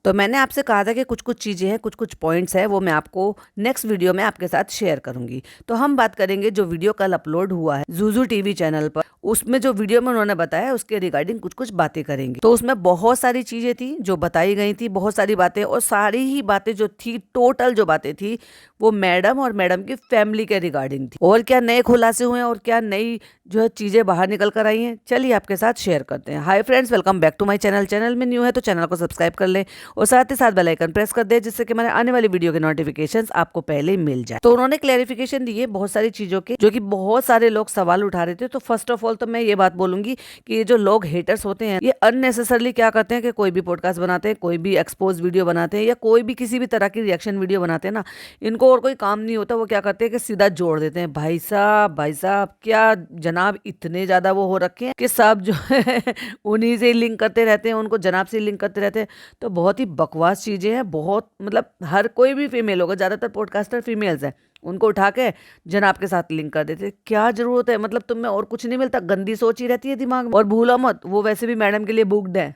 तो मैंने आपसे कहा था कि कुछ-कुछ चीज़ें हैं, कुछ-कुछ पॉइंट्स हैं, वो मैं आपको नेक्स्ट वीडियो में आपके साथ शेयर करूँगी। तो हम बात करेंगे जो वीडियो कल अपलोड हुआ है ज़ूज़ू टीवी चैनल पर, उसमें जो वीडियो में उन्होंने बताया उसके रिगार्डिंग कुछ-कुछ बातें करेंगे। तो उसमें बहुत सारी चीज़ें थी जो बताई गई थी, बहुत सारी बातें, और सारी ही बातें जो थी, टोटल जो बातें थी, वो मैडम और मैडम की फैमिली के रिगार्डिंग थी। और क्या नए खुलासे हुए हैं और क्या नई जो है चीज़ें बाहर निकल कर आई हैं, चलिए आपके साथ शेयर करते हैं। Hi friends, welcome back to my channel. Channel में न्यू है तो चैनल को सब्सक्राइब कर लें और साथ ही साथ बेल आइकन प्रेस कर दें, जिससे कि हमारे आने वाली वीडियो के नोटिफिकेशंस आपको पहले ही मिल जाए। तो उन्होंने क्लेरिफिकेशन दी है बहुत सारी चीज़ों के, जो कि बहुत सारे लोग सवाल उठा रहे थे। तो फर्स्ट ऑफ ऑल तो मैं ये बात बोलूंगी कि ये जो लोग हेटर्स होते हैं, ये अननेसेसरली क्या करते हैं कि कोई भी पॉडकास्ट बनाते हैं, कोई भी एक्सपोज वीडियो बनाते हैं, या कोई भी किसी भी तरह की रिएक्शन वीडियो बनाते हैं ना, इनको और कोई काम नहीं होता। वो क्या करते हैं कि सीधा जोड़ देते हैं। भाई साहब क्या जनाब इतने ज्यादा वो हो रखे हैं कि सब जो है उन्हीं से लिंक करते रहते हैं, उनको जनाब से लिंक करते रहते हैं। तो बहुत ही बकवास चीजें हैं, बहुत मतलब हर कोई भी फीमेल होगा, ज्यादातर पॉडकास्टर फीमेल्स हैं, उनको उठा के जनाब के साथ लिंक कर देते। क्या जरूरत है, मतलब तुम्हें और कुछ नहीं मिलता, गंदी सोच ही रहती है दिमाग में। और भूलो मत, वो वैसे भी मैडम के लिए बुक्ड है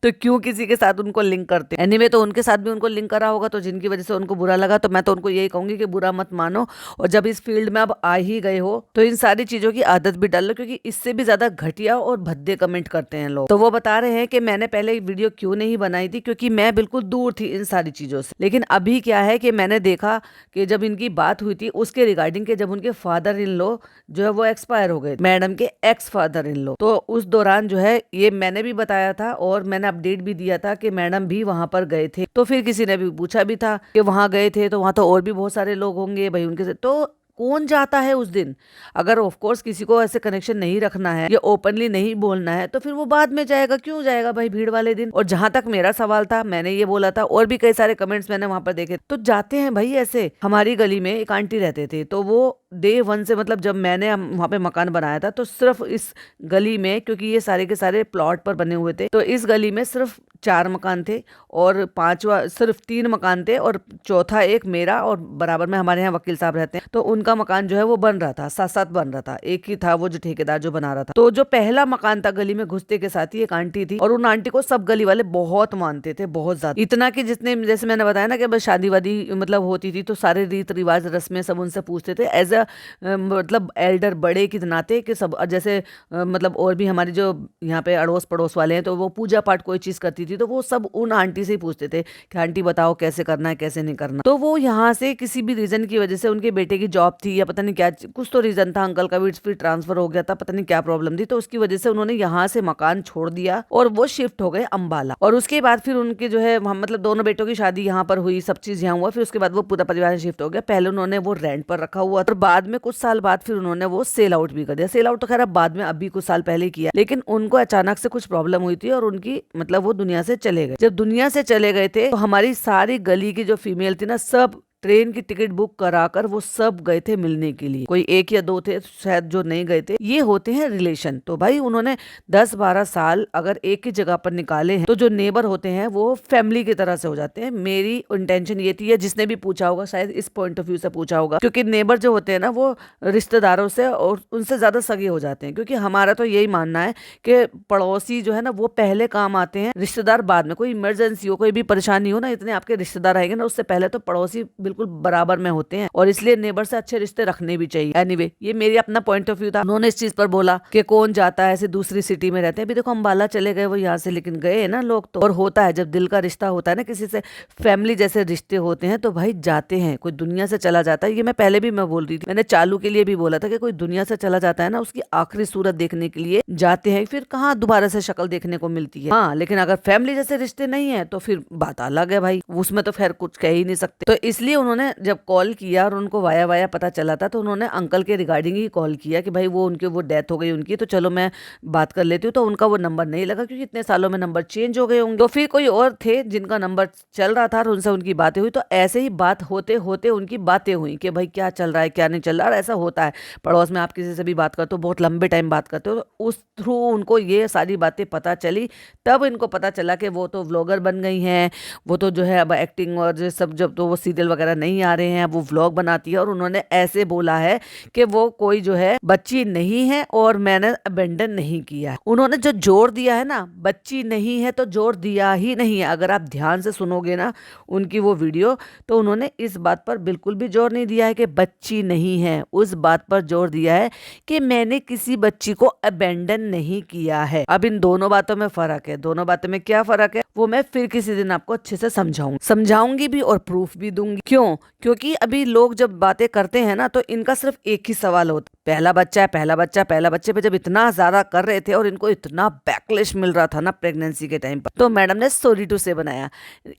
तो क्यों किसी के साथ उनको लिंक करते हैं। एनीवे, तो उनके साथ भी उनको लिंक करा होगा, तो जिनकी वजह से उनको बुरा लगा, तो मैं तो उनको यही कहूंगी कि बुरा मत मानो, और जब इस फील्ड में अब आ ही गए हो तो इन सारी चीजों की आदत भी डाल लो, क्योंकि इससे भी ज्यादा घटिया और भद्दे कमेंट करते हैं लोग। तो वो बता रहे हैं कि मैंने पहले वीडियो क्यों नहीं बनाई थी, क्योंकि मैं बिल्कुल दूर थी इन सारी चीजों से। लेकिन अभी क्या है कि मैंने देखा कि जब इनकी बात हुई थी उसके रिगार्डिंग के, जब उनके फादर इन लॉ जो है वो एक्सपायर हो गए, मैडम के एक्स फादर इन लॉ, तो उस दौरान जो है ये मैंने भी बताया था और मैंने अपडेट भी दिया था कि मैडम भी वहां पर गए थे। तो फिर किसी ने भी पूछा भी था कि वहां गए थे तो वहां तो और भी बहुत सारे लोग होंगे भाई उनके से, तो कौन जाता है उस दिन। अगर ऑफ कोर्स किसी को ऐसे कनेक्शन नहीं रखना है या ओपनली नहीं बोलना है, तो फिर वो बाद में जाएगा, क्यों जाएगा भाई भीड़ वाले दिन। और जहां तक मेरा सवाल था, मैंने ये बोला था, और भी कई सारे कमेंट्स मैंने वहां पर देखे, तो जाते हैं भाई ऐसे। हमारी गली में एक आंटी रहते थे, तो वो डे वन से, मतलब जब मैंने वहां पे मकान बनाया था, तो सिर्फ इस गली में, क्योंकि ये सारे के सारे प्लॉट पर बने हुए थे, तो इस गली में सिर्फ 4 मकान थे और पांचवा सिर्फ 3 मकान थे, और चौथा एक मेरा, और बराबर में हमारे यहाँ वकील साहब रहते हैं, तो उनका मकान जो है वो बन रहा था, साथ साथ बन रहा था। एक ही था वो जो ठेकेदार जो बना रहा था। तो जो पहला मकान था गली में घुसते के साथ ही एक आंटी थी, और उन आंटी को सब गली वाले बहुत मानते थे, बहुत ज्यादा। इतना कि जितने, जैसे मैंने बताया ना कि बस शादी वादी मतलब होती थी, तो सारे रीत रिवाज रस्में सब उनसे पूछते थे, एज अ मतलब एल्डर, बड़े के नाते, कि सब जैसे मतलब और भी हमारी जो यहाँ पे अड़ोस पड़ोस वाले हैं, तो वो पूजा पाठ कोई चीज करती थी, तो वो सब उन आंटी से ही पूछते थे कि आंटी बताओ कैसे करना है कैसे नहीं करना। तो वो यहाँ से किसी भी रीजन की वजह से, उनके बेटे की जॉब थी या पता नहीं क्या, कुछ तो रीजन था, अंकल का भी फिर ट्रांसफर हो गया था, पता नहीं क्या प्रॉब्लम थी, तो उसकी वजह से उन्होंने यहाँ से मकान छोड़ दिया और वो शिफ्ट हो गए अंबाला। और उसके बाद फिर उनके जो है मतलब दोनों बेटों की शादी यहाँ पर हुई, सब चीज यहाँ हुआ, फिर उसके बाद वो पूरा परिवार शिफ्ट हो गया। पहले उन्होंने वो रेंट पर रखा हुआ, और बाद में कुछ साल बाद फिर उन्होंने वो सेल आउट भी कर दिया। सेल आउट तो खैर अब बाद में, अभी कुछ साल पहले किया, लेकिन उनको अचानक से कुछ प्रॉब्लम हुई थी और उनकी मतलब वो दुनिया से चले गए। जब दुनिया से चले गए थे, तो हमारी सारी गली की जो फीमेल थी ना, सब ट्रेन की टिकट बुक कराकर वो सब गए थे मिलने के लिए। कोई 1 या 2 थे शायद जो नहीं गए थे। ये होते हैं रिलेशन। तो भाई उन्होंने 10-12 साल अगर एक ही जगह पर निकाले हैं, तो जो नेबर होते हैं वो फैमिली की तरह से हो जाते हैं। मेरी इंटेंशन ये थी, या जिसने भी पूछा होगा शायद इस पॉइंट ऑफ व्यू से पूछा होगा, क्योंकि नेबर जो होते हैं ना, वो रिश्तेदारों से और उनसे ज्यादा सगे हो जाते हैं। क्योंकि हमारा तो यही मानना है कि पड़ोसी जो है ना, वो पहले काम आते हैं, रिश्तेदार बाद में। कोई इमरजेंसी हो, कोई भी परेशानी हो ना, इतने आपके रिश्तेदार आएंगे ना, उससे पहले तो पड़ोसी बिल्कुल बराबर में होते हैं, और इसलिए नेबर से अच्छे रिश्ते रखने भी चाहिए। एनीवे, ये मेरी अपना पॉइंट ऑफ व्यू था। उन्होंने इस चीज पर बोला कि कौन जाता है ऐसे दूसरी सिटी में रहते हैं। अभी देखो अंबाला चले गए वो यहाँ से, लेकिन गए ना लोग तो। और होता है, जब दिल का रिश्ता होता है ना किसी से, फैमिली जैसे रिश्ते होते हैं, तो भाई जाते हैं। कोई दुनिया से चला जाता है, ये मैं पहले भी मैं बोल रही थी, मैंने चालू के लिए भी बोला था कि कोई दुनिया से चला जाता है ना, उसकी आखिरी सूरत देखने के लिए जाते हैं, फिर कहाँ दोबारा से शक्ल देखने को मिलती है। हाँ, लेकिन अगर फैमिली जैसे रिश्ते नहीं है तो फिर बात अलग है भाई, उसमें तो खैर कुछ कह ही नहीं सकते। तो इसलिए उन्होंने जब कॉल किया और उनको वाया वाया पता चला था, तो उन्होंने अंकल के रिगार्डिंग ही कॉल किया कि भाई वो उनके वो डेथ हो गई उनकी, तो चलो मैं बात कर लेती हूँ। तो उनका वो नंबर नहीं लगा, क्योंकि इतने सालों में नंबर चेंज हो गए होंगे। तो फिर कोई और थे जिनका नंबर चल रहा था और उनसे उनकी बातें हुई। तो ऐसे ही बात होते होते उनकी बातें हुई कि भाई क्या चल रहा है क्या नहीं चल रहा है। और ऐसा होता है पड़ोस में, आप किसी से भी बात करते हो, बहुत लंबे टाइम बात करते हो, तो उस थ्रू उनको ये सारी बातें पता चली। तब इनको पता चला कि वो तो व्लॉगर बन गई हैं, वो तो जो है अब एक्टिंग और सब, जब तो वो सीरियल वगैरह वगैरह नहीं आ रहे हैं, वो व्लॉग बनाती है और उन्होंने ऐसे बोला है कि वो कोई जो है बच्ची नहीं है और मैंने अबेंडन नहीं किया है। उन्होंने जो जोर दिया है ना, बच्ची नहीं है तो जोर दिया ही नहीं है। अगर आप ध्यान से सुनोगे ना उनकी वो वीडियो, तो उन्होंने इस बात पर बिल्कुल भी जोर नहीं दिया है कि बच्ची नहीं है। उस बात पर जोर दिया है कि मैंने किसी बच्ची को अबेंडन नहीं किया है। अब इन दोनों बातों में फर्क है। दोनों बातों में क्या फर्क है वो मैं फिर किसी दिन आपको अच्छे से समझाऊंगी भी और प्रूफ भी दूंगी। क्यों? क्योंकि अभी लोग जब बातें करते हैं ना तो इनका सिर्फ एक ही सवाल होता है, पहला बच्चा है, पहला बच्चा, पहला बच्चे पे जब इतना ज्यादा कर रहे थे और इनको इतना बैकलिश मिल रहा था ना प्रेगनेंसी के टाइम पर, तो मैडम ने सॉरी टू से बनाया।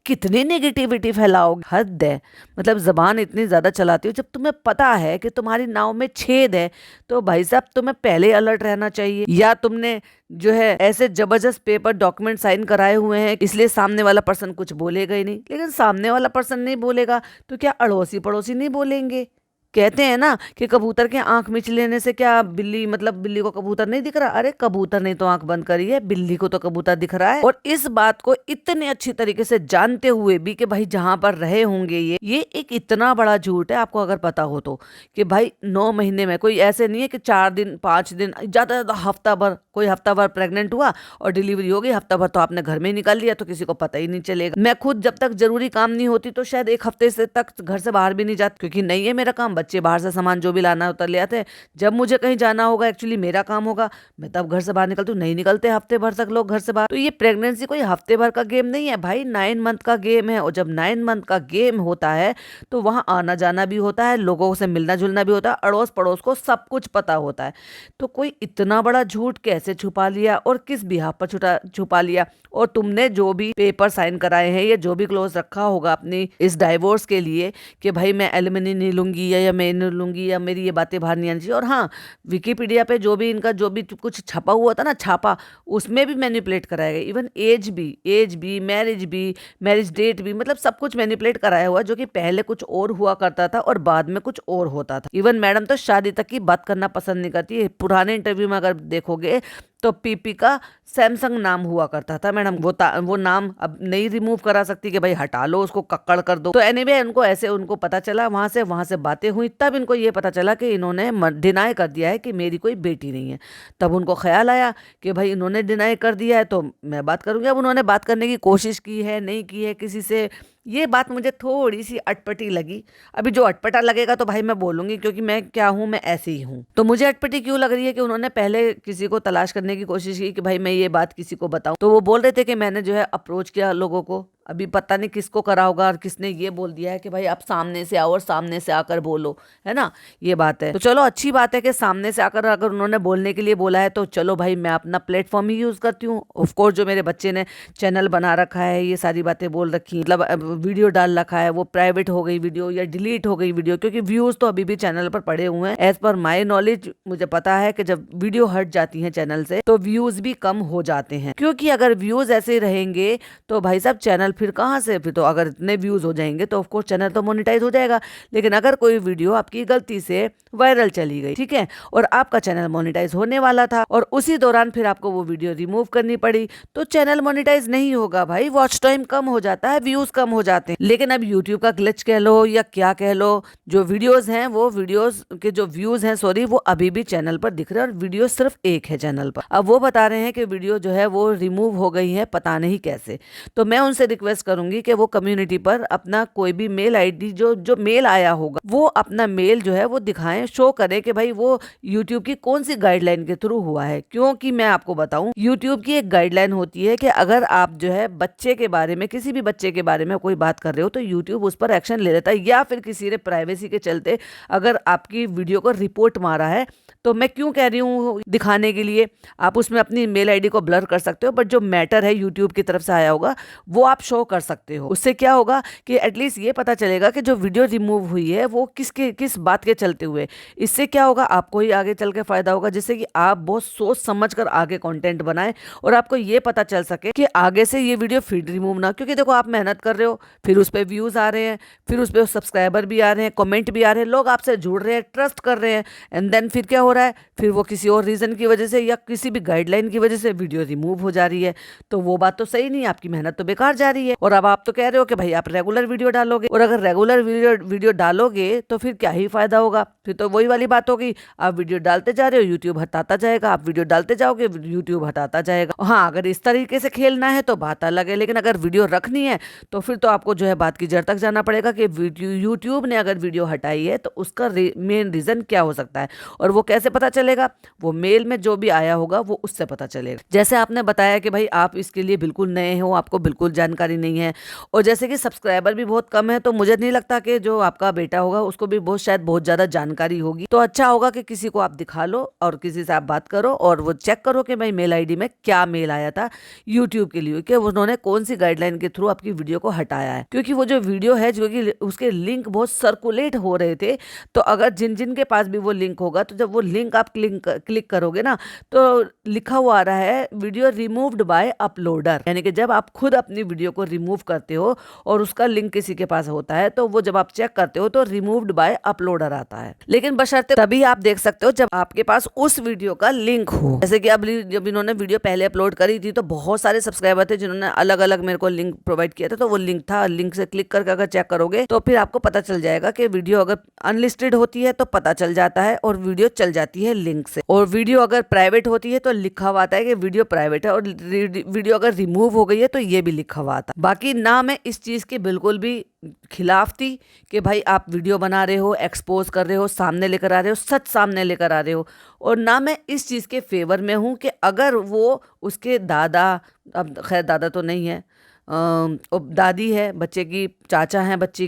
कितनी नेगेटिविटी फैलाओगे, हद है। मतलब जबान इतनी ज्यादा चलाती हो, जब तुम्हें पता है कि तुम्हारी नाव में छेद है तो भाई साहब तुम्हें पहले अलर्ट रहना चाहिए। या तुमने जो है ऐसे जबरदस्त पेपर डॉक्यूमेंट साइन कराए हुए हैं इसलिए सामने वाला पर्सन कुछ बोलेगा ही नहीं। लेकिन सामने वाला पर्सन नहीं बोलेगा तो क्या अड़ोसी पड़ोसी नहीं बोलेंगे? कहते हैं ना कि कबूतर के आंख मिच लेने से क्या बिल्ली, मतलब बिल्ली को कबूतर नहीं दिख रहा? अरे कबूतर ने तो आंख बंद करी है, बिल्ली को तो कबूतर दिख रहा है। और इस बात को इतने अच्छी तरीके से जानते हुए भी कि भाई जहां पर रहे होंगे ये एक इतना बड़ा झूठ है। आपको अगर पता हो तो कि भाई 9 महीने में कोई ऐसे नहीं है कि 4 दिन 5 दिन, ज्यादा ज्यादा हफ्ता भर, कोई हफ्ता भर प्रेग्नेंट हुआ और डिलीवरी हो गई, हफ्ता भर तो आपने घर में ही निकाल लिया तो किसी को पता ही नहीं चलेगा। मैं खुद जब तक जरूरी काम नहीं होती तो शायद 1 हफ्ते से तक घर से बाहर भी नहीं जाती, क्योंकि नहीं है मेरा काम। बच्चे बाहर से सामान जो भी लाना होता ले आते हैं। जब मुझे कहीं जाना होगा, एक्चुअली मेरा काम होगा, मैं तब घर से बाहर निकलती हूँ। नहीं निकलते हफ्ते भर तक लोग घर से बाहर। तो ये प्रेगनेंसी कोई हफ्ते भर का गेम नहीं है भाई, 9 मंथ का गेम है। और जब 9 मंथ का गेम होता है तो वहां आना जाना भी होता है, लोगों से मिलना जुलना भी होता है, अड़ोस पड़ोस को सब कुछ पता होता है। तो कोई इतना बड़ा झूठ कैसे छुपा लिया और किस बिहाफ पर छुपा लिया? और तुमने जो भी पेपर साइन कराए हैं या जो भी क्लोज रखा होगा अपनी इस डाइवोर्स के लिए कि भाई मैं एलिमनी नहीं लूंगी या मैं नहीं लूंगी या मेरी ये बातें बाहर नहीं आनी चाहिए। और हाँ, विकिपीडिया पे जो भी इनका जो भी कुछ छपा हुआ था ना, छापा, उसमें भी मैनिपुलेट कराया गया। इवन एज भी, मैरिज डेट भी, मतलब सब कुछ मैनिपुलेट कराया हुआ, जो कि पहले कुछ और हुआ करता था और बाद में कुछ और होता था। इवन मैडम तो शादी तक की बात करना पसंद नहीं करती है। पुराने इंटरव्यू में अगर देखोगे तो पीपी का सैमसंग नाम हुआ करता था मैडम। वो नाम अब नहीं रिमूव करा सकती कि भाई हटा लो उसको, कक्कड़ कर दो। तो एनीवे उनको ऐसे उनको पता चला, वहां से बातें हुई, तब इनको ये पता चला कि इन्होंने डिनाई कर दिया है कि मेरी कोई बेटी नहीं है। तब उनको ख्याल आया कि भाई इन्होंने डिनाई कर दिया है तो मैं बात करूंगी। अब उन्होंने बात करने की कोशिश की है, नहीं की है किसी से, ये बात मुझे थोड़ी सी अटपटी लगी। अभी जो अटपटा लगेगा तो भाई मैं बोलूंगी, क्योंकि मैं क्या हूं, मैं ऐसे ही हूं। तो मुझे अटपटी क्यों लग रही है कि उन्होंने पहले किसी को तलाश करने की कोशिश की कि भाई मैं ये बात किसी को बताऊं। तो वो बोल रहे थे कि मैंने जो है अप्रोच किया लोगों को। अभी पता नहीं किसको करा होगा और किसने ये बोल दिया है कि भाई आप सामने से आओ और सामने से आकर बोलो, है ना, ये बात है। तो चलो अच्छी बात है कि सामने से आकर अगर उन्होंने बोलने के लिए बोला है तो चलो भाई मैं अपना प्लेटफॉर्म ही यूज करती हूँ। ऑफकोर्स जो मेरे बच्चे ने चैनल बना रखा है, ये सारी बातें बोल रखी, मतलब वीडियो डाल रखा है, वो प्राइवेट हो गई वीडियो या डिलीट हो गई वीडियो, क्योंकि व्यूज तो अभी भी चैनल पर पड़े हुए हैं। एज पर माई नॉलेज मुझे पता है कि जब वीडियो हट जाती है चैनल से तो व्यूज भी कम हो जाते हैं, क्योंकि अगर व्यूज ऐसे रहेंगे तो भाई साहब चैनल फिर कहाँ से, फिर तो अगर इतने व्यूज हो जाएंगे तो ऑफकोर्स चैनल तो मोनेटाइज हो जाएगा। लेकिन अगर कोई वीडियो आपकी गलती से वायरल चली गई, ठीक है, और आपका चैनल मोनेटाइज होने वाला था और उसी दौरान फिर आपको वो वीडियो रिमूव करनी पड़ी, तो चैनल मोनेटाइज नहीं होगा भाई, वॉच टाइम कम हो जाता है, व्यूज कम हो जाते हैं। लेकिन अब यूट्यूब का ग्लिच कह लो या क्या कह लो, जो वीडियोस हैं वो वीडियोस के जो व्यूज हैं, सॉरी, वो अभी भी चैनल पर दिख रहे हैं और वीडियो सिर्फ एक है चैनल पर। अब वो बता रहे हैं कि वीडियो जो है वो रिमूव हो गई है, पता नहीं कैसे। तो मैं उनसे रिक्वेस्ट करूंगी कि वो कम्युनिटी पर अपना कोई भी मेल आईडी जो मेल आया होगा वो अपना मेल जो है वो दिखाएं, शो करें कि भाई वो यूट्यूब की कौन सी गाइडलाइन के थ्रू हुआ है। क्योंकि मैं आपको बताऊं, यूट्यूब की एक गाइडलाइन होती है कि अगर आप जो है बच्चे के बारे में, किसी भी बच्चे के बारे में कोई बात कर रहे हो तो यूट्यूब उस पर एक्शन ले लेता है, या फिर किसी ने प्राइवेसी के चलते अगर आपकी वीडियो को रिपोर्ट मारा है, तो मैं क्यों कह रही हूँ दिखाने के लिए, आप उसमें अपनी मेल आईडी को ब्लर कर सकते हो, बट जो मैटर है यूट्यूब की तरफ से आया होगा वो आप शो कर सकते हो। उससे क्या होगा कि एटलीस्ट ये पता चलेगा कि जो वीडियो रिमूव हुई है वो किस बात के चलते हुए। इससे क्या होगा, आपको ही आगे चल के फायदा होगा, जिससे कि आप बहुत सोच समझ कर आगे कंटेंट बनाएं और आपको ये पता चल सके कि आगे से ये वीडियो फीड रिमूव ना। क्योंकि देखो आप मेहनत कर रहे हो, फिर उस पर व्यूज आ रहे हैं, फिर उस पर सब्सक्राइबर भी आ रहे हैं, कमेंट भी आ रहे हैं, लोग आपसे जुड़ रहे हैं, ट्रस्ट कर रहे हैं, एंड देन फिर क्या हो हो रहा है, फिर वो किसी और रीज़न की वजह से या किसी भी गाइडलाइन की वजह से वीडियो रिमूव हो जा रही है, तो वो बात तो सही नहीं, आपकी मेहनत तो बेकार जा रही है। और अब आप तो कह रहे हो कि भाई आप रेगुलर वीडियो डालोगे, और अगर रेगुलर वीडियो डालोगे तो फिर क्या ही फायदा होगा, फिर तो वही वाली बात होगी, आप वीडियो डालते जा रहे हो, यूट्यूब हटाता जाएगा, आप वीडियो डालते जाओगे, यूट्यूब हटाता जाएगा। हाँ, अगर इस तरीके से खेलना है तो बात अलग है, लेकिन अगर वीडियो रखनी है तो फिर तो आपको जो है बात की जड़ तक जाना पड़ेगा कि यूट्यूब ने अगर वीडियो हटाई है तो उसका मेन रीजन क्या हो सकता है, और वो कैसे पता चलेगा, वो मेल में जो भी आया होगा वो उससे पता चलेगा। जैसे आपने बताया कि भाई आप इसके लिए बिल्कुल नए हो, आपको बिल्कुल जानकारी नहीं है, और जैसे कि सब्सक्राइबर भी बहुत कम है, तो मुझे नहीं लगता कि जो आपका बेटा होगा उसको भी शायद बहुत ज्यादा जानकारी होगी। तो अच्छा होगा कि किसी को आप दिखा लो और किसी से आप बात करो और वो चेक करो कि भाई मेल आईडी में क्या मेल आया था यूट्यूब के लिए, कि उन्होंने कौन सी गाइडलाइन के थ्रू आपकी वीडियो को हटाया है। क्योंकि वो जो वीडियो है, जो कि उसके लिंक बहुत सर्कुलेट हो रहे थे, तो अगर जिन जिन के पास भी वो लिंक होगा, तो जब वो लिंक आप क्लिक करोगे ना, तो लिखा हुआ आ रहा है वीडियो रिमूव्ड बाय अपलोडर, यानी कि जब आप खुद अपनी वीडियो को रिमूव करते हो और उसका लिंक किसी के पास होता है, तो वो जब आप चेक करते हो तो रिमूव्ड बाय अपलोडर आता है। लेकिन बशर्ते तभी आप देख सकते हो जब आपके पास उस वीडियो का लिंक हो। जैसे कि अब जब इन्होंने वीडियो पहले अपलोड करी थी तो बहुत सारे सब्सक्राइबर थे जिन्होंने अलग अलग मेरे को लिंक प्रोवाइड किया था, तो वो लिंक था, लिंक से क्लिक करके अगर चेक करोगे तो फिर आपको पता चल जाएगा कि वीडियो अगर अनलिस्टेड होती है तो पता चल जाता है और वीडियो चल जाती है लिंक से, और वीडियो अगर प्राइवेट होती है तो लिखा हुआ आता है कि वीडियो प्राइवेट है, और वीडियो अगर रिमूव हो गई है तो ये भी लिखा हुआ आता है। बाकी ना मैं इस चीज के बिल्कुल भी खिलाफ थी कि भाई आप वीडियो बना रहे हो, एक्सपोज कर रहे हो, सामने लेकर आ रहे हो, सच सामने लेकर आ रहे हो, और ना मैं इस चीज़ के फेवर में हूँ कि अगर वो उसके दादा, अब खैर दादा तो नहीं है, दादी है बच्चे की, चाचा हैं बच्चे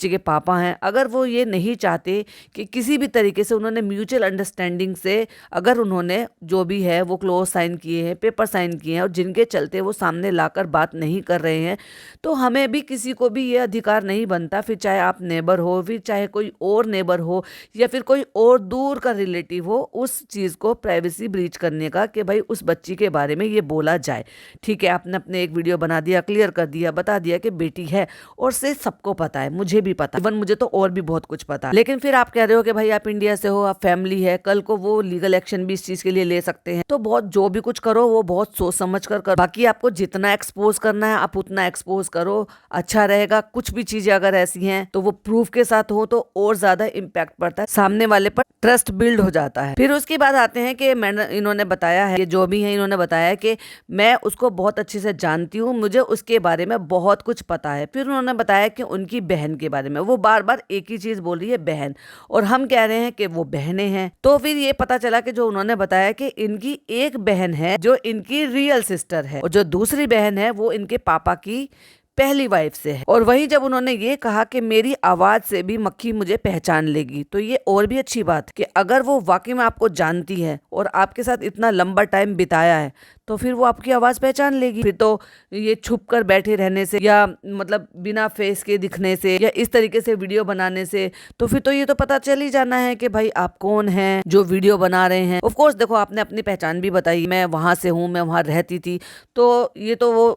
के पापा हैं, अगर वो ये नहीं चाहते कि किसी भी तरीके से उन्होंने म्यूचुअल अंडरस्टैंडिंग से, अगर उन्होंने जो भी है वो क्लोज साइन किए हैं, पेपर साइन किए हैं, और जिनके चलते वो सामने लाकर बात नहीं कर रहे हैं, तो हमें भी किसी को भी ये अधिकार नहीं बनता, फिर चाहे आप नेबर हो, फिर चाहे कोई और नेबर हो, या फिर कोई और दूर का रिलेटिव हो, उस चीज़ को प्राइवेसी ब्रीच करने का कि भाई उस बच्ची के बारे में ये बोला जाए। ठीक है, आपने अपने एक वीडियो बना दिया, क्लियर कर दिया, बता दिया कि बेटी है, और से सबको पता है, मुझे भी पता, इवन मुझे तो और भी बहुत कुछ पता है, लेकिन फिर आप कह रहे हो कि भाई आप इंडिया से हो, आप फैमिली है, कल को वो लीगल एक्शन भी इस चीज के लिए ले सकते हैं, तो बहुत जो भी कुछ करो वो बहुत सोच समझ कर करो। बाकी आपको जितना एक्सपोज करना है आप उतना एक्सपोज करो, अच्छा रहेगा। कुछ भी चीजें अगर ऐसी हैं तो वो प्रूफ के साथ हो तो और ज्यादा इम्पैक्ट पड़ता है, सामने वाले पर ट्रस्ट बिल्ड हो जाता है। फिर उसके बाद आते हैं कि मैंने, इन्होंने बताया है, ये जो भी है इन्होंने बताया कि मैं उसको बहुत अच्छे से जानती हूँ, मुझे उसके बारे में बहुत कुछ पता है। फिर उन्होंने बताया कि उनकी बहन के बारे में, वो बार बार एक ही चीज बोल रही है, बहन, और हम कह रहे हैं कि वो बहनें हैं। तो फिर ये पता चला कि जो उन्होंने बताया कि इनकी एक बहन है जो इनकी रियल सिस्टर है, और जो दूसरी बहन है वो इनके पापा की पहली वाइफ से है। और वही जब उन्होंने ये कहा कि मेरी आवाज से भी मक्खी मुझे पहचान लेगी, तो ये और भी अच्छी बात कि अगर वो वाकई में आपको जानती है और आपके साथ इतना लंबा टाइम बिताया है, तो फिर वो आपकी आवाज पहचान लेगी। फिर तो ये छुप कर बैठे रहने से, या मतलब बिना फेस के दिखने से, या इस तरीके से वीडियो बनाने से, तो फिर तो ये तो पता चल ही जाना है कि भाई आप कौन हैं जो वीडियो बना रहे हैं। ऑफ कोर्स देखो, आपने अपनी पहचान भी बताई, मैं वहां से हूँ, मैं वहां रहती थी, तो ये तो वो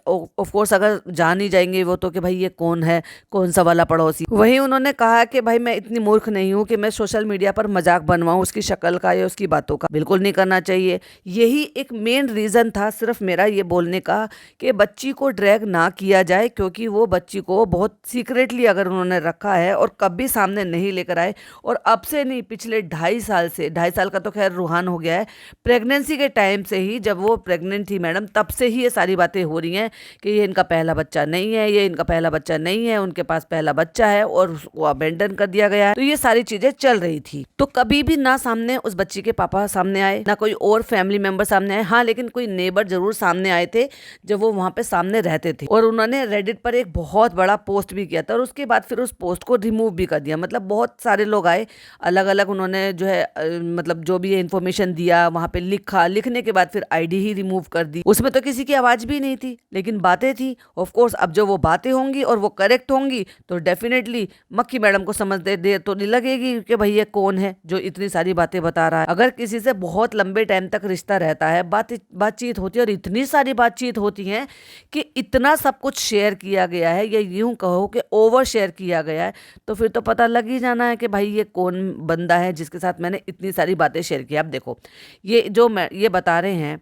ऑफ कोर्स अगर जान ही जाएंगे वो तो कि भाई ये कौन है, कौन सा वाला पड़ोसी। वहीं उन्होंने कहा कि भाई मैं इतनी मूर्ख नहीं हूं कि मैं सोशल मीडिया पर मजाक बनवाऊं उसकी शक्ल का या उसकी बातों का, बिल्कुल नहीं करना चाहिए। यही एक मेन रीजन था सिर्फ मेरा ये बोलने का कि बच्ची को ड्रैग ना किया जाए, क्योंकि वो बच्ची को बहुत सीक्रेटली अगर उन्होंने रखा है और कभी सामने नहीं लेकर आए, और अब से नहीं, पिछले 2.5 साल से, 2.5 साल का तो खैर रूहान हो गया है, प्रेगनेंसी के टाइम से ही, जब वो प्रेग्नेंट थी मैडम, तब से ही ये सारी बातें हो रही हैं कि ये इनका पहला बच्चा नहीं है, ये इनका पहला बच्चा नहीं है, उनके पास पहला बच्चा है और उसको अबेंडन कर दिया गया है। तो ये सारी चीजें चल रही थी। तो कभी भी ना सामने उस बच्ची के पापा सामने आए, ना कोई और फैमिली मेंबर सामने आए। हाँ, लेकिन कोई नेबर जरूर सामने आए थे जब वो वहां पे सामने रहते थे, और उन्होंने रेडिट पर एक बहुत बड़ा पोस्ट भी किया था, और उसके बाद फिर उस पोस्ट को रिमूव भी कर दिया। मतलब बहुत सारे लोग आए, अलग अलग उन्होंने जो है मतलब जो भी इन्फॉर्मेशन दिया वहां पे लिखा, लिखने के बाद फिर आईडी ही रिमूव कर दी। उसमें तो किसी की आवाज भी नहीं थी, थी, लेकिन बातें थी। ऑफ कोर्स अब जो वो बातें होंगी और वो करेक्ट होंगी तो डेफिनेटली मक्खी मैडम को समझते देर तो नहीं लगेगी कि भाई ये कौन है जो इतनी सारी बातें बता रहा है। अगर किसी से बहुत लंबे टाइम तक रिश्ता रहता है, बातचीत होती है और इतनी सारी बातचीत होती है कि इतना सब कुछ शेयर किया गया है, या यूं कहो कि ओवर शेयर किया गया है, तो फिर तो पता लग ही जाना है कि भाई ये कौन बंदा है जिसके साथ मैंने इतनी सारी बातें शेयर की। अब देखो, ये जो मैं ये बता रहे हैं,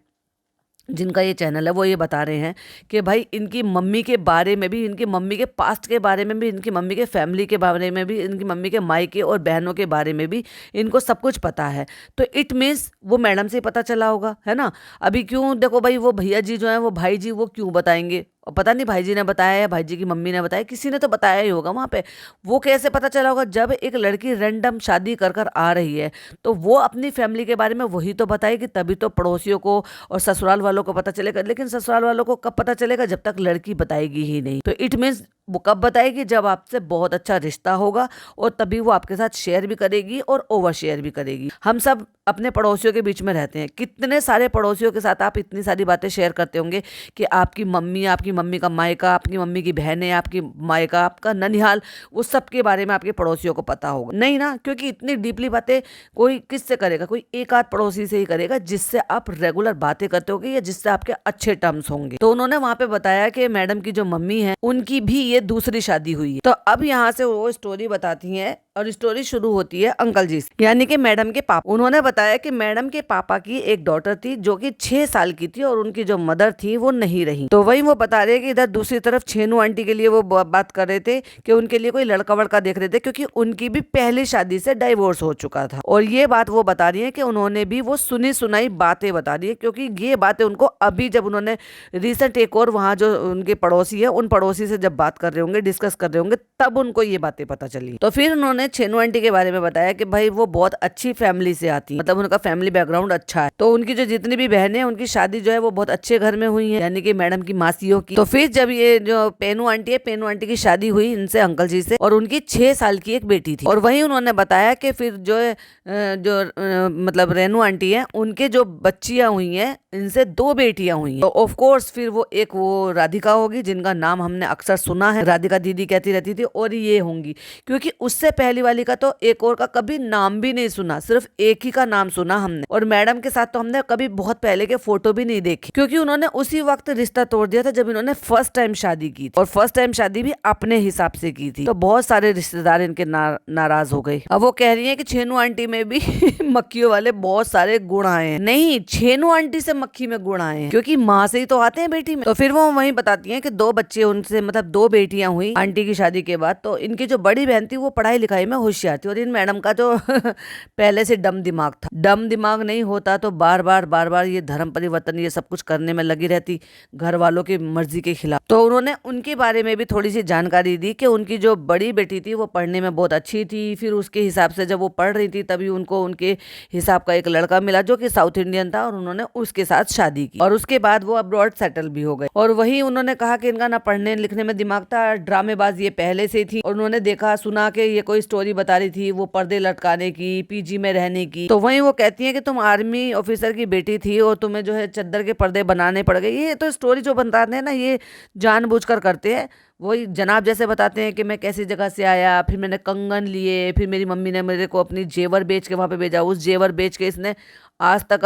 जिनका ये चैनल है, वो ये बता रहे हैं कि भाई इनकी मम्मी के बारे में भी, इनकी मम्मी के पास्ट के बारे में भी, इनकी मम्मी के फैमिली के बारे में भी, इनकी मम्मी के मायके और बहनों के बारे में भी इनको सब कुछ पता है। तो इट मीन्स वो मैडम से ही पता चला होगा, है ना। अभी क्यों देखो भाई, वो भैया जी जो हैं, वो भाई जी वो क्यों बताएंगे, और पता नहीं भाई जी ने बताया या भाई जी की मम्मी ने बताया, किसी ने तो बताया ही होगा वहाँ पे। वो कैसे पता चला होगा? जब एक लड़की रैंडम शादी कर कर आ रही है तो वो अपनी फैमिली के बारे में वही तो बताएगी, तभी तो पड़ोसियों को और ससुराल वालों को पता चलेगा। लेकिन ससुराल वालों को कब पता चलेगा? जब तक लड़की बताएगी ही नहीं। तो इट मीन्स वो कब बताएगी? जब आपसे बहुत अच्छा रिश्ता होगा, और तभी वो आपके साथ शेयर भी करेगी और ओवर शेयर भी करेगी। हम सब अपने पड़ोसियों के बीच में रहते हैं, कितने सारे पड़ोसियों के साथ आप इतनी सारी बातें शेयर करते होंगे कि आपकी मम्मी का मायका, आपकी मम्मी की बहनें, आपकी मायका, आपका ननिहाल, वो सब के बारे में आपके पड़ोसियों को पता होगा नहीं ना? क्योंकि इतनी डीपली बातें कोई किससे करेगा? कोई एक आध पड़ोसी से ही करेगा जिससे आप रेगुलर बातें करते होगे या जिससे आपके अच्छे टर्म्स होंगे। तो उन्होंने वहां पे बताया कि मैडम की जो मम्मी है उनकी भी ये दूसरी शादी हुई है। तो अब यहाँ से वो स्टोरी बताती हैं, और स्टोरी शुरू होती है अंकल जी से, यानी कि मैडम के पापा। उन्होंने बताया कि मैडम के पापा की एक डॉटर थी जो कि 6 साल की थी, और उनकी जो मदर थी वो नहीं रही। तो वही वो बता रहे कि इधर दूसरी तरफ छेनू आंटी के लिए वो बात कर रहे थे कि उनके लिए कोई लड़का वड़का देख रहे थे, क्योंकि उनकी भी पहली शादी से डाइवोर्स हो चुका था। और ये बात वो बता रही है कि उन्होंने भी वो सुनी सुनाई बातें बता रही है, क्योंकि ये बातें उनको अभी, जब उन्होंने रिसेंट एक और वहाँ जो उनके पड़ोसी है, उन पड़ोसी से जब बात कर रहे होंगे, डिस्कस कर रहे होंगे, तब उनको ये बातें पता चली। तो फिर उन्होंने छेनू आंटी के बारे में बताया कि भाई वो बहुत अच्छी फैमिली से आती है, मतलब उनका फैमिली बैकग्राउंड अच्छा है। तो उनकी जो जितनी भी बहनें हैं, उनकी शादी जो है वो बहुत अच्छे घर में हुई है, यानी कि मैडम की मासियों की। तो फिर जब ये जो पेनू आंटी है, पेनू आंटी की शादी हुई इनसे, अंकल जी से, और उनकी 6 साल की एक बेटी थी। और वही उन्होंने बताया कि फिर जो मतलब रेनू आंटी है, उनके जो बच्चियां हुई हैं, इनसे 2 बेटियां हुई हैं। तो ऑफ कोर्स फिर वो एक वो राधिका होगी, जिनका नाम हमने अक्सर सुना है, राधिका दीदी कहती रहती थी, और ये होंगी, क्योंकि उससे पहली वाली का तो एक और का कभी नाम भी नहीं सुना, सिर्फ एक ही का नाम सुना हमने। और मैडम के साथ तो हमने कभी बहुत पहले के फोटो भी नहीं देखे, क्योंकि उन्होंने उसी वक्त रिश्ता तोड़ दिया था जब इन्होंने फर्स्ट टाइम शादी की थी, और फर्स्ट टाइम शादी भी अपने हिसाब से की थी। तो बहुत सारे रिश्तेदार इनके नाराज हो गए। अब वो कह रही है कि छेनू आंटी में भी मक्खियों वाले बहुत सारे गुण आए हैं। नहीं, छेनू आंटी से मक्खी में गुण आए हैं, क्योंकि माँ से ही तो आते हैं बेटी में। तो फिर वो वही बताती है कि 2 बच्चे उनसे, मतलब 2 बेटियां हुई आंटी की शादी के बाद। तो इनकी जो बड़ी बहन थी वो पढ़ाई लिखाई में होशियार थी, और इन मैडम का जो पहले से डम दिमाग था। डम दिमाग नहीं होता तो बार बार ये धर्म परिवर्तन, ये सब कुछ करने में लगी रहती, घर वालों की मर्जी के खिलाफ। तो उन्होंने उनके बारे में भी थोड़ी सी जानकारी दी कि उनकी जो बड़ी बेटी थी वो पढ़ने में बहुत अच्छी थी। फिर उसके हिसाब से जब वो पढ़ रही थी तभी उनको उनके हिसाब का एक लड़का मिला जो कि साउथ इंडियन था, और उन्होंने उसके साथ शादी की, और उसके बाद वो अब्रॉड सेटल भी हो गए। और वही उन्होंने कहा कि इनका ना पढ़ने लिखने में दिमाग था, ड्रामेबाज ये पहले से थी। और उन्होंने देखा सुना कि ये कोई स्टोरी बता रही थी वो पर्दे लटकाने की, पीजी में रहने की। तो वहीं वो कहती है कि तुम आर्मी ऑफिसर की बेटी थी और तुम्हें जो है चद्दर के पर्दे बनाने पड़ गए। ये तो स्टोरी जो बताते हैं ना, ये जानबूझकर करते हैं। वही जनाब जैसे बताते हैं कि मैं कैसी जगह से आया, फिर मैंने कंगन लिए, फिर मेरी मम्मी ने मेरे को अपनी जेवर बेच के वहां पे भेजा, उस जेवर बेच के इसने आज तक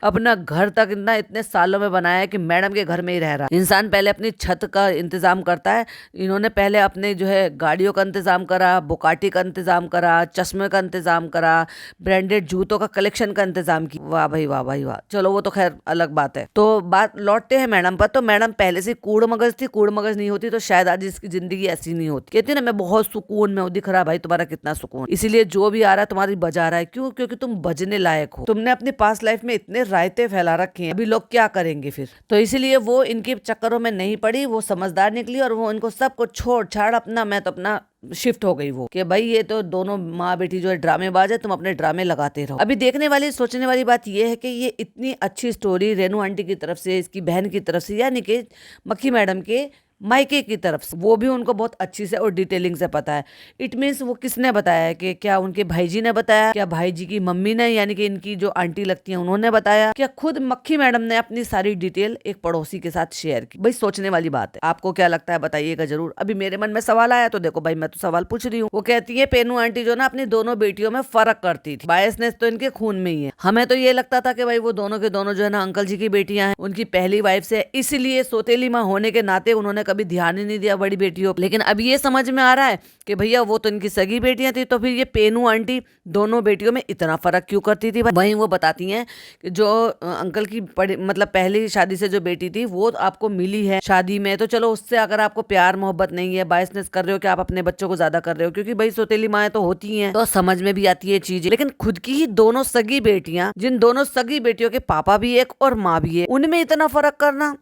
अपना घर तक इतने सालों में बनाया है कि मैडम के घर में ही रह रहा है। इंसान पहले अपनी छत का इंतजाम करता है, इन्होंने पहले अपने जो है गाड़ियों का इंतजाम करा, बुकाटी का इंतजाम करा, चश्मे का इंतजाम करा, ब्रांडेड जूतों का कलेक्शन का इंतजाम किया। वाह भाई वाह भाई वाह। चलो वो तो खैर अलग बात है। तो बात लौटते हैं मैडम पर। तो मैडम पहले से कूड़ मगज थी, कूड़ मगज नहीं होती तो शायद आज इसकी जिंदगी ऐसी नहीं होती। कहती ना मैं बहुत सुकून में हूँ, दिख रहा भाई तुम्हारा कितना सुकून, इसीलिए जो भी आ रहा है तुम्हारी बजा रहा है। क्यों? क्योंकि तुम बजने लायक हो। तुमने अपनी पास्ट लाइफ में इतने रायते फैला रखे हैं, अभी लोग क्या करेंगे फिर। तो इसीलिए वो इनके चक्करों में नहीं पड़ी, वो समझदार निकली और वो इनको सबको छोड़ छाड़ अपना, मैं तो अपना शिफ्ट हो गई वो कि भाई ये तो दोनों माँ बेटी जो है ड्रामेबाज है, तुम अपने ड्रामे लगाते रहो। अभी देखने वाली सोचने वाली बात ये है कि ये इतनी अच्छी स्टोरी रेनू आंटी की तरफ से, इसकी बहन की तरफ से, यानी कि मक्खी मैडम के मायके की तरफ से, वो भी उनको बहुत अच्छी से और डिटेलिंग से पता है। इट मीन्स वो किसने बताया है, कि क्या उनके भाई जी ने बताया, क्या भाई जी की मम्मी ने यानी कि इनकी जो आंटी लगती है उन्होंने बताया, क्या खुद मक्खी मैडम ने अपनी सारी डिटेल एक पड़ोसी के साथ शेयर की। भाई सोचने वाली बात है। आपको क्या लगता है बताइएगा जरूर। अभी मेरे मन में सवाल आया तो देखो भाई मैं तो सवाल पूछ रही हूँ। वो कहती है पेनू आंटी जो ना अपनी दोनों बेटियों में फर्क करती थी, बायसनेस तो इनके खून में ही है। हमें तो ये लगता था कि भाई वो दोनों के दोनों जो है ना अंकल जी की बेटियां हैं, उनकी पहली वाइफ से, इसलिए सौतेली माँ होने के नाते उन्होंने कभी ध्यान ही नहीं दिया बड़ी बेटियों। लेकिन अब ये समझ में आ रहा है कि भैया वो तो इनकी सगी बेटियां थी, तो फिर ये पेनू आंटी दोनों बेटियों में इतना फर्क क्यों करती थी। वहीं वो बताती हैं कि जो अंकल की मतलब पहली शादी से जो बेटी थी वो आपको मिली है शादी में, तो चलो उससे अगर आपको प्यार मोहब्बत नहीं है, बायसनेस कर रहे हो कि आप अपने बच्चों को ज्यादा कर रहे हो, क्योंकि भाई सौतेली माएँ तो होती हैं तो समझ में भी आती है चीज। लेकिन खुद की ही दोनों सगी बेटियां, जिन दोनों सगी बेटियों के पापा भी एक और माँ भी है, उनमें इतना फर्क करना।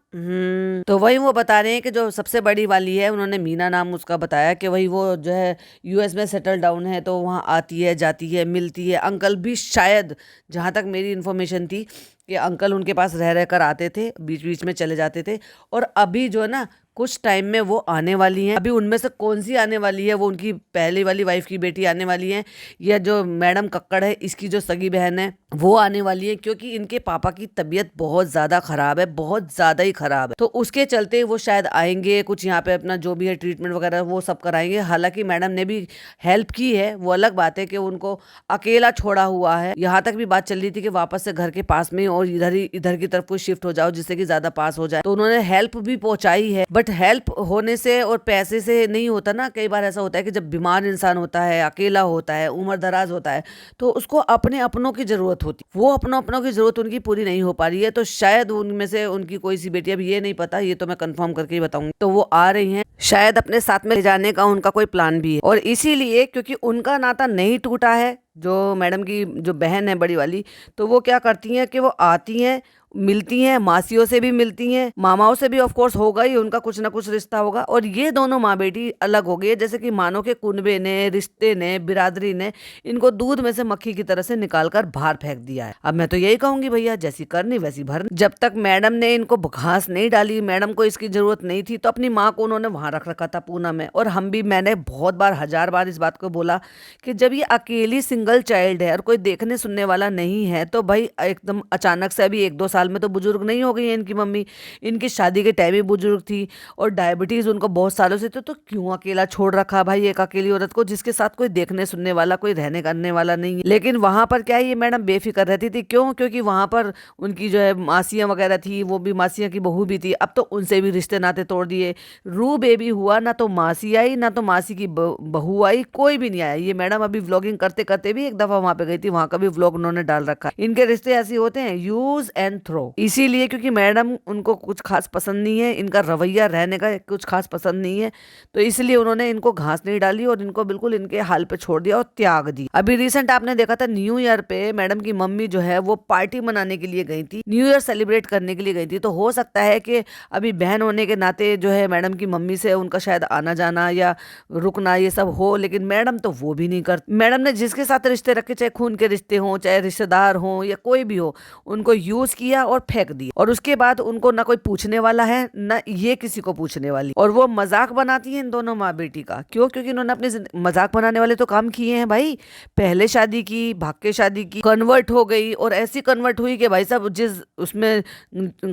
तो वही वो बता रहे हैं कि जो सबसे बड़ी वाली है, उन्होंने मीना नाम उसका बताया, कि वही वो जो है यूएस में सेटल डाउन है, तो वहाँ आती है जाती है मिलती है। अंकल भी शायद, जहाँ तक मेरी इन्फॉर्मेशन थी, कि अंकल उनके पास रह रह कर आते थे, बीच बीच में चले जाते थे। और अभी जो है ना कुछ टाइम में वो आने वाली हैं। अभी उनमें से कौन सी आने वाली है, वो उनकी पहली वाली वाइफ की बेटी आने वाली है, या जो मैडम कक्कड़ है इसकी जो सगी बहन है वो आने वाली है, क्योंकि इनके पापा की तबीयत बहुत ज्यादा खराब है, बहुत ज्यादा ही खराब है। तो उसके चलते वो शायद आएंगे, कुछ यहाँ पे अपना जो भी है ट्रीटमेंट वगैरह वो सब कराएंगे। हालांकि मैडम ने भी हेल्प की है, वो अलग बात है कि उनको अकेला छोड़ा हुआ है। यहाँ तक भी बात चल रही थी कि वापस से घर के पास में और इधर की तरफ कोई शिफ्ट हो जाओ, जिससे कि ज्यादा पास हो जाए। तो उन्होंने हेल्प भी पहुंचाई है, बट हेल्प होने से और पैसे से नहीं होता ना। कई बार ऐसा होता है कि जब बीमार इंसान होता है, अकेला होता है, उम्र दराज होता है, तो उसको अपने अपनों की जरूरत होती, वो अपनों की जरूरत उनकी पूरी नहीं हो पा रही है। तो शायद उनमें से उनकी कोई सी बेटी, अब ये नहीं पता, ये तो मैं कंफर्म करके ही बताऊंगी। तो वो आ रही हैं, शायद अपने साथ में ले जाने का उनका कोई प्लान भी है। और इसीलिए क्योंकि उनका नाता नहीं टूटा है, जो मैडम की जो बहन है बड़ी वाली, तो वो क्या करती हैं कि वो आती हैं, मिलती हैं, मासियों से भी मिलती हैं, मामाओं से भी ऑफ कोर्स होगा ही, उनका कुछ ना कुछ रिश्ता होगा। और ये दोनों माँ बेटी अलग हो गई है, जैसे कि मानो के कुनबे ने, रिश्ते ने, बिरादरी ने इनको दूध में से मक्खी की तरह से निकाल कर बाहर फेंक दिया है। अब मैं तो यही कहूंगी भैया, जैसी करनी वैसी भरनी। जब तक मैडम ने इनको घास नहीं डाली, मैडम को इसकी जरूरत नहीं थी, तो अपनी माँ को उन्होंने वहां रख रखा था पूना में। और हम भी, मैंने बहुत बार, 1000 बार इस बात को बोला कि जब ये अकेली सिंगल चाइल्ड है और कोई देखने सुनने वाला नहीं है, तो भाई एकदम अचानक से अभी 1-2 साल में तो बुजुर्ग नहीं हो गई है इनकी मम्मी। इनकी शादी के टाइम ही बुजुर्ग थी और डायबिटीज उनको बहुत सालों से तो क्यों अकेला छोड़ रखा भाई एक अकेली औरत को, जिसके साथ कोई देखने सुनने वाला, कोई रहने करने वाला नहीं है। लेकिन वहां पर क्या है, ये मैडम बेफिक्र रहती थी। क्यों? क्योंकि वहां पर उनकी जो है मासियां वगैरह थी, वो भी मासियां की बहू भी थी। अब तो उनसे भी रिश्ते नाते तोड़ दिए। रू बेबी हुआ ना, तो मासी आई ना, तो मासी की बहू आई, कोई भी नहीं आया। ये मैडम अभी व्लॉगिंग करते करते भी एक दफा वहां पे गई थी, वहां का भी व्लॉग उन्होंने डाल रखा। इनके रिश्ते ऐसे होते हैं, यूज एंड थ्रो। इसीलिए क्योंकि मैडम उनको कुछ खास पसंद नहीं है, इनका रवैया रहने का कुछ खास पसंद नहीं है, तो इसलिए उन्होंने इनको घास नहीं डाली और इनको बिल्कुल इनके हाल पे छोड़ दिया और त्याग दी। अभी रिसेंट आपने देखा था न्यू ईयर पे मैडम की मम्मी जो है वो पार्टी मनाने के लिए गई थी, न्यू ईयर सेलिब्रेट करने के लिए गई थी। तो हो सकता है कि अभी बहन होने के नाते जो है मैडम की मम्मी से उनका शायद आना जाना या रुकना ये सब हो, लेकिन मैडम तो वो भी नहीं करती। मैडम ने जिसके साथ रिश्ते रखे, चाहे खून के रिश्ते हों, चाहे रिश्तेदार हों या कोई भी हो, उनको यूज किया और फेंक दिया। और उसके बाद उनको ना कोई पूछने वाला है, ना ये किसी को पूछने वाली। और वो मजाक बनाती है इन दोनों माँ बेटी का। क्यों? क्योंकि इन्होंने अपने मजाक बनाने वाले तो काम किए हैं भाई। पहले शादी की, भाग के शादी की, कन्वर्ट हो गई और ऐसी कन्वर्ट हुई कि भाई साहब जिस उसमें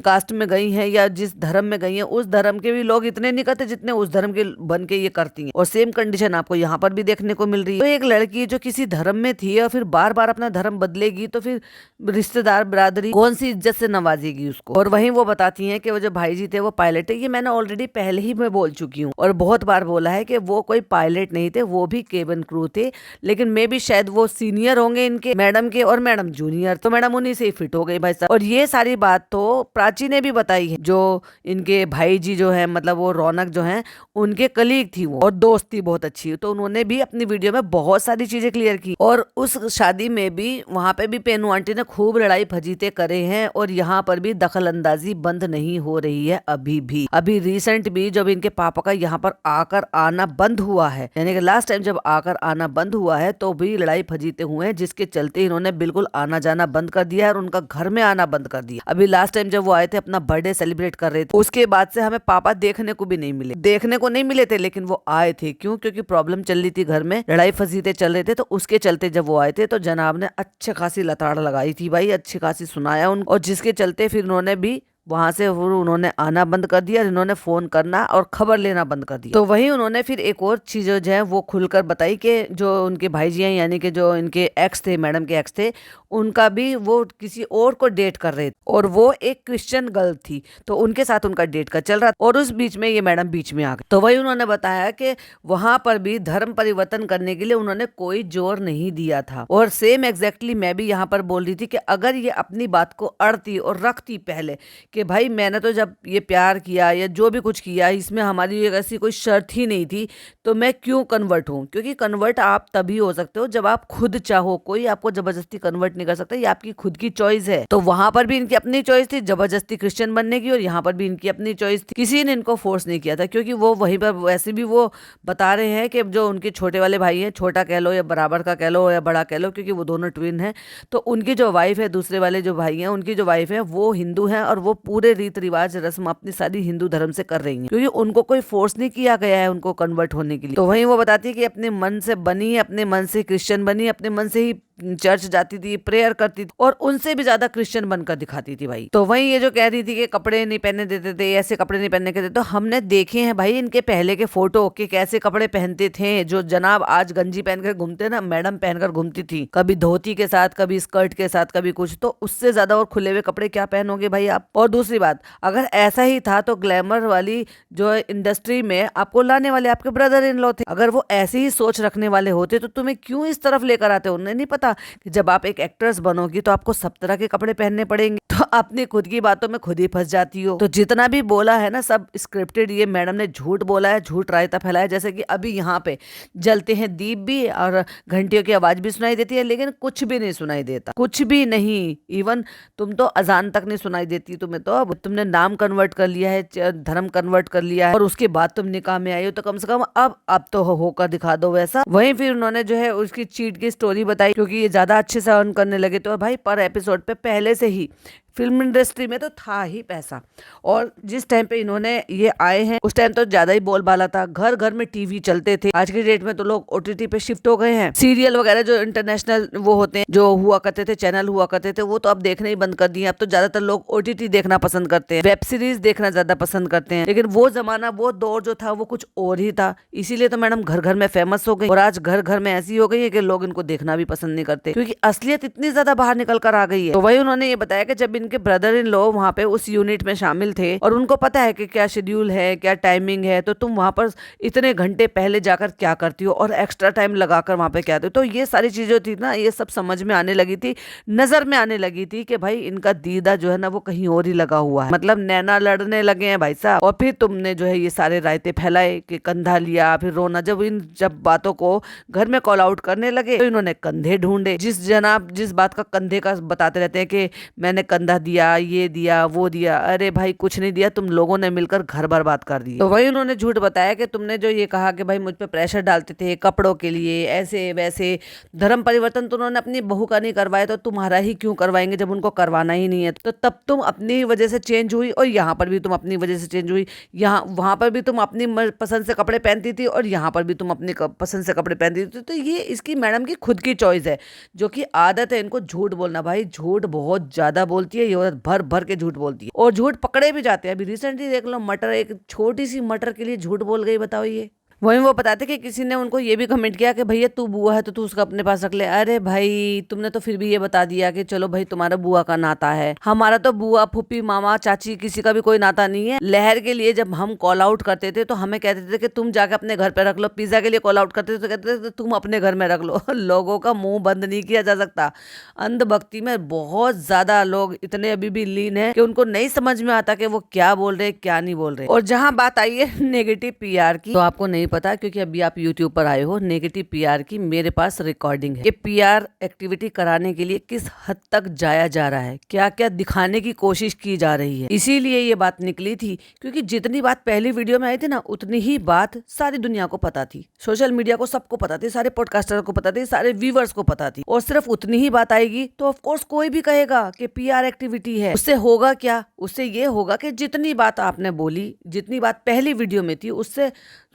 कास्ट में गई हैं या जिस धर्म में गई हैं, उस धर्म के भी लोग इतने नहीं करते जितने उस धर्म के बन के ये करती हैं। और सेम कंडीशन आपको यहाँ पर भी देखने को मिल रही है। तो एक लड़की जो किसी धर्म में थी और फिर बार बार अपना धर्म बदलेगी, तो फिर रिश्तेदार बिरादरी कौन सी इज्जत से नवाजेगी उसको। और वहीं वो बताती हैं कि वो जो भाई जी थे वो पायलट है। ये मैंने ऑलरेडी पहले ही मैं बोल चुकी हूँ और बहुत बार बोला है कि वो कोई पायलट नहीं थे, वो भी केबिन क्रू थे। लेकिन मे भी शायद वो सीनियर होंगे इनके मैडम के और मैडम जूनियर, तो मैडम उन्हीं से ही फिट हो गई भाई साहब। और ये सारी बात तो प्राची ने भी बताई है, जो इनके भाई जी जो है, मतलब वो रौनक जो है, उनके कलीग थी वो और दोस्त थी बहुत अच्छी। तो उन्होंने भी अपनी वीडियो में बहुत सारी चीजें क्लियर की। और उस शादी में भी, वहां पे भी पेनू आंटी ने खूब लड़ाई फजीते करे हैं। और यहाँ पर भी दखल अंदाजी बंद नहीं हो रही है अभी भी। अभी रिसेंट भी जब इनके पापा का यहाँ पर आकर आना बंद हुआ है, यानी कि लास्ट टाइम जब आकर आना बंद हुआ है तो भी लड़ाई फजीते हुए हैं, जिसके चलते इन्होंने बिल्कुल आना जाना बंद कर दिया है और उनका घर में आना बंद कर दिया। अभी लास्ट टाइम जब वो आए थे अपना बर्थडे सेलिब्रेट कर रहे थे, उसके बाद से हमें पापा देखने को भी नहीं मिले, देखने को नहीं मिले थे, लेकिन वो आए थे। क्यों? क्योंकि प्रॉब्लम चल रही थी घर में, लड़ाई फजीते चल रहे थे, तो उसके चलते जब वो आए थे तो जनाब ने अच्छी खासी लताड़ लगाई थी भाई, अच्छी खासी सुनाया उनको, और जिसके चलते फिर उन्होंने भी वहां से उन्होंने आना बंद कर दिया, इन्होंने फोन करना और खबर लेना बंद कर दिया। तो वहीं उन्होंने फिर एक और चीज जो है वो खुलकर बताई कि जो उनके भाईजी हैं, यानी कि जो इनके एक्स थे, मैडम के एक्स थे, उनका भी वो किसी और को डेट कर रहे थे और वो एक क्रिश्चियन गर्ल थी, तो उनके साथ उनका डेट का चल रहा था और उस बीच में ये मैडम बीच में आ गई। तो वही उन्होंने बताया कि वहां पर भी धर्म परिवर्तन करने के लिए उन्होंने कोई जोर नहीं दिया था, और सेम एग्जैक्टली मैं भी यहाँ पर बोल रही थी कि अगर ये अपनी बात को अड़ती और रखती पहले कि भाई मैंने तो जब ये प्यार किया या जो भी कुछ किया इसमें हमारी ऐसी कोई शर्त ही नहीं थी, तो मैं क्यों कन्वर्ट हूँ? क्योंकि कन्वर्ट आप तभी हो सकते हो जब आप खुद चाहो, कोई आपको जबरदस्ती कन्वर्ट नहीं कर सकता, ये आपकी खुद की चॉइस है। तो वहां पर भी इनकी अपनी चॉइस थी जबरदस्ती क्रिश्चियन बनने की, और यहाँ पर भी इनकी अपनी चॉइस थी, किसी ने इनको फोर्स नहीं किया था। क्योंकि वो वहीं पर वैसे भी वो बता रहे हैं कि जो उनके छोटे वाले भाई हैं, छोटा कह लो या बराबर का कह लो या बड़ा कह लो, क्योंकि वो दोनों ट्विन हैं, तो उनकी जो वाइफ है, दूसरे वाले जो भाई हैं उनकी जो वाइफ है वो हिंदू है और वो पूरे रीत रिवाज रस्म अपनी सारी हिंदू धर्म से कर रही हैं, क्योंकि उनको कोई फोर्स नहीं किया गया है उनको कन्वर्ट होने के लिए। तो वहीं वो बताती है कि अपने मन से बनी, अपने मन से क्रिश्चियन बनी, अपने मन से ही चर्च जाती थी, प्रेयर करती थी और उनसे भी ज्यादा क्रिश्चियन बनकर दिखाती थी भाई। तो वहीं ये जो कह रही थी कि कपड़े नहीं पहनने देते थे, ऐसे कपड़े नहीं पहनने के देते, तो हमने देखे हैं भाई इनके पहले के फोटो कि कैसे कपड़े पहनते थे। जो जनाब आज गंजी पहनकर घूमते ना, मैडम पहनकर घूमती थी, कभी धोती के साथ, कभी स्कर्ट के साथ, कभी कुछ, तो उससे ज्यादा और खुले हुए कपड़े क्या पहनोगे भाई आप। और दूसरी बात, अगर ऐसा ही था तो ग्लैमर वाली जो इंडस्ट्री में आपको लाने वाले आपके ब्रदर इन लॉ थे। अगर वो ऐसी ही सोच रखने वाले होते तो तुम्हें क्यों इस तरफ लेकर आते? उन्हें नहीं पता कि जब आप एक एक्ट्रेस बनोगी तो आपको सब तरह के कपड़े पहनने पड़ेंगे, तो अपनी खुद की बातों में खुद ही फंस जाती हो। तो जितना भी बोला है ना सब स्क्रिप्टेड, ये मैडम ने झूठ बोला है, झूठ रायता फैलाया। जैसे कि अभी यहाँ पे जलते हैं दीप भी और घंटियों की आवाज भी सुनाई देती है, लेकिन कुछ भी नहीं सुनाई देता, कुछ भी नहीं। इवन तुम तो अजान तक नहीं सुनाई देती तुम्हें, तो अब तुमने नाम कन्वर्ट कर लिया है, धर्म कन्वर्ट कर लिया है और उसके बाद तुम निकाह में आई हो, तो कम से कम अब तो होकर दिखा दो वैसा। वहीं फिर उन्होंने जो है उसकी चीट की स्टोरी बताई, क्योंकि ये ज्यादा अच्छे से अर्न करने लगे, तो भाई पर एपिसोड पे पहले से ही फिल्म इंडस्ट्री में तो था ही पैसा, और जिस टाइम पे इन्होंने ये आए हैं उस टाइम तो ज्यादा ही बोलबाला था, घर घर में टीवी चलते थे। आज की डेट में तो लोग ओटीटी पे शिफ्ट हो गए हैं, सीरियल वगैरह जो इंटरनेशनल वो होते हैं, जो हुआ करते थे, चैनल हुआ करते थे, वो तो अब देखने ही बंद कर दिए। अब तो ज्यादातर लोग ओटीटी देखना पसंद करते हैं, वेब सीरीज देखना ज्यादा पसंद करते हैं। लेकिन वो जमाना, वो दौर जो था वो कुछ और ही था, इसीलिए तो मैडम घर घर में फेमस हो गई, और आज घर घर में ऐसी हो गई है कि लोग इनको देखना भी पसंद नहीं करते, क्योंकि असलियत इतनी ज्यादा बाहर निकल कर आ गई है। तो वही उन्होंने ये बताया कि जब इनके ब्रदर इन लॉ वहां पे उस यूनिट में शामिल थे और उनको पता है कि क्या शेड्यूल है, क्या टाइमिंग है, तो तुम वहां पर इतने घंटे पहले जाकर क्या करती हो और एक्स्ट्रा टाइम लगाकर वहां पे क्या करती हो। तो ये सारी चीजें थी ना, ये सब समझ में आने लगी थी, नजर में आने लगी थी कि भाई इनका दीदा जो है ना वो कहीं और ही लगा हुआ है, मतलब नैना लड़ने लगे हैं भाई साहब। और फिर तुमने जो है ये सारे रायते फैलाए कि कंधा लिया, फिर रोना। जब बातों को घर में कॉल आउट करने लगे तो इन्होंने कंधे ढूंढे। जिस बात का कंधे का बताते रहते हैं कि मैंने कंधा दिया, ये दिया, वो दिया, अरे भाई कुछ नहीं दिया, तुम लोगों ने मिलकर घर बर्बाद कर दिया। तो वही उन्होंने झूठ बताया कि तुमने जो ये कहा कि भाई मुझ पे प्रेशर डालते थे कपड़ों के लिए, ऐसे वैसे। धर्म परिवर्तन तो उन्होंने अपनी बहू का नहीं करवाया, तो तुम्हारा ही क्यों करवाएंगे जब उनको करवाना ही नहीं है। तो तब तुम अपनी वजह से चेंज हुई और यहाँ पर भी तुम अपनी वजह से चेंज हुई। वहां पर भी तुम अपनी पसंद से कपड़े पहनती थी और यहाँ पर भी तुम अपनी पसंद से कपड़े पहनती थी। तो ये इसकी मैडम की खुद की चॉइस है, जो कि आदत है इनको झूठ बोलना। भाई झूठ बहुत ज्यादा बोलती है ये औरत, भर भर के झूठ बोलती है और झूठ पकड़े भी जाते हैं। अभी रिसेंटली देख लो, मटर, एक छोटी सी मटर के लिए झूठ बोल गई, बताओ ये। वहीं वो बताते कि किसी ने उनको ये भी कमेंट किया कि भैया तू बुआ है तो तू उसका अपने पास रख ले। अरे भाई तुमने तो फिर भी ये बता दिया कि चलो भाई तुम्हारा बुआ का नाता है, हमारा तो बुआ, फूफी, मामा, चाची किसी का भी कोई नाता नहीं है। लहर के लिए जब हम कॉल आउट करते थे तो हमें कहते थे कि तुम जाके अपने घर पे रख लो। पिज्जा के लिए कॉल आउट करते थे तो कहते थे तुम अपने घर में रख लो। लोगों का मुंह बंद नहीं किया जा सकता। अंधभक्ति में बहुत ज्यादा लोग इतने अभी भी लीन है कि उनको नहीं समझ में आता कि वो क्या बोल रहे क्या नहीं बोल रहे। और जहां बात आई है नेगेटिव पीआर की, तो आपको नहीं पता क्योंकि अभी आप यूट्यूब पर आए हो। नेगेटिव पीआर की मेरे पास रिकॉर्डिंग है। ये पीआर एक्टिविटी कराने के लिए किस हद तक जाया जा रहा है, क्या क्या दिखाने की कोशिश की जा रही है, इसीलिए ये बात निकली थी। क्योंकि जितनी बात पहली वीडियो में आई थी ना, उतनी ही बात सारी दुनिया को पता थी, सोशल मीडिया को सबको पता थी, सारे पॉडकास्टर को पता थी, सारे व्यूवर्स को पता थी। और सिर्फ उतनी ही बात आएगी तो ऑफ कोर्स कोई भी कहेगा कि पीआर एक्टिविटी है। उससे होगा क्या? उससे ये होगा कि जितनी बात आपने बोली, जितनी बात पहली वीडियो में थी, उससे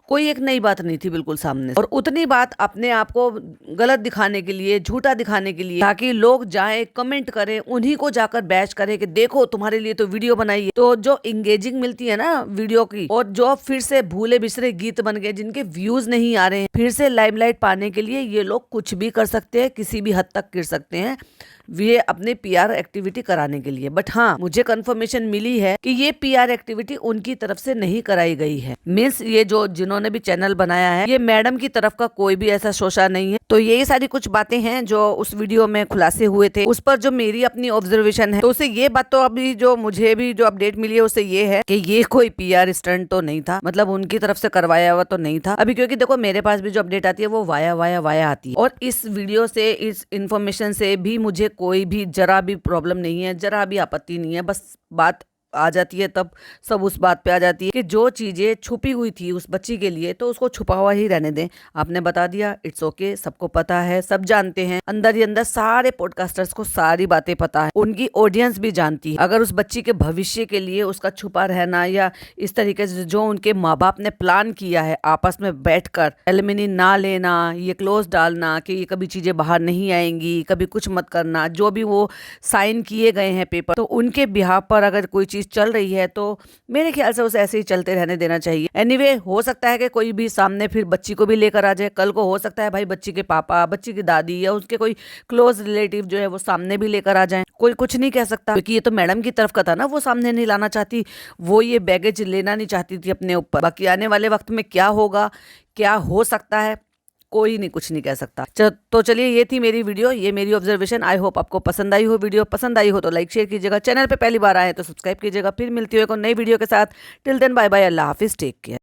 कोई एक नई बात नहीं थी बिल्कुल सामने। और उतनी बात अपने आप को गलत दिखाने के लिए, झूठा दिखाने के लिए, ताकि लोग जाएं कमेंट करें, उन्हीं को जाकर बैच करें कि देखो तुम्हारे लिए तो वीडियो बनाई है। तो जो इंगेजिंग मिलती है ना वीडियो की, और जो फिर से भूले बिसरे गीत बन गए जिनके व्यूज नहीं आ रहे हैं, फिर से लाइमलाइट पाने के लिए ये लोग कुछ भी कर सकते हैं, किसी भी हद तक गिर सकते हैं वे अपने पीआर एक्टिविटी कराने के लिए। बट हाँ, मुझे कंफर्मेशन मिली है कि ये पीआर एक्टिविटी उनकी तरफ से नहीं कराई गई है। मीन्स ये जो जिन्होंने भी चैनल बनाया है, ये मैडम की तरफ का कोई भी ऐसा शोषा नहीं है। तो यही सारी कुछ बातें हैं जो उस वीडियो में खुलासे हुए थे। उस पर जो मेरी अपनी ऑब्जर्वेशन है, तो उससे ये बात तो अभी जो मुझे भी जो अपडेट मिली है उससे ये है कि ये कोई पीआर स्टंट तो नहीं था, मतलब उनकी तरफ से करवाया हुआ तो नहीं था। अभी क्योंकि देखो मेरे पास भी जो अपडेट आती है वो वाया आती है, और इस वीडियो से, इस इन्फॉर्मेशन से भी मुझे कोई भी जरा भी प्रॉब्लम नहीं है, जरा भी आपत्ति नहीं है। बस बात आ जाती है तब सब उस बात पे आ जाती है कि जो चीजें छुपी हुई थी उस बच्ची के लिए, तो उसको छुपा हुआ ही रहने दें। आपने बता दिया, इट्स ओके, सबको पता है, सब जानते हैं, अंदर ही अंदर सारे पॉडकास्टर्स को सारी बातें पता है, उनकी ऑडियंस भी जानती है। अगर उस बच्ची के भविष्य के लिए उसका छुपा रहना, या इस तरीके से जो उनके माँ बाप ने प्लान किया है आपस में बैठकर एलिमिनी ना लेना, ये क्लोज डालना कि ये कभी चीजें बाहर नहीं आएंगी, कभी कुछ मत करना, जो भी वो साइन किए गए हैं पेपर, तो उनके बिहाफ पर अगर कोई चीज चल रही है तो मेरे ख्याल से उसे ऐसे ही चलते रहने देना चाहिए। एनीवे, हो सकता है कि कोई भी सामने फिर बच्ची को भी लेकर आ जाए। कल को हो सकता है भाई बच्ची के पापा, बच्ची की दादी या उसके कोई क्लोज रिलेटिव जो है वो सामने भी लेकर आ जाए। कोई कुछ नहीं कह सकता, क्योंकि ये तो मैडम की तरफ का था ना, वो सामने नहीं लाना चाहती, वो ये बैगेज लेना नहीं चाहती थी अपने ऊपर। बाकी आने वाले वक्त में क्या होगा, क्या हो सकता है, कोई नहीं, कुछ नहीं कह सकता। तो चलिए, ये थी मेरी वीडियो, ये मेरी ऑब्जर्वेशन। आई होप आपको पसंद आई हो। वीडियो पसंद आई हो तो लाइक शेयर कीजिएगा, चैनल पे पहली बार आए तो सब्सक्राइब कीजिएगा। फिर मिलती हो एक नई वीडियो के साथ। टिल देन बाय बाय, अल्लाह हाफिज, टेक केयर।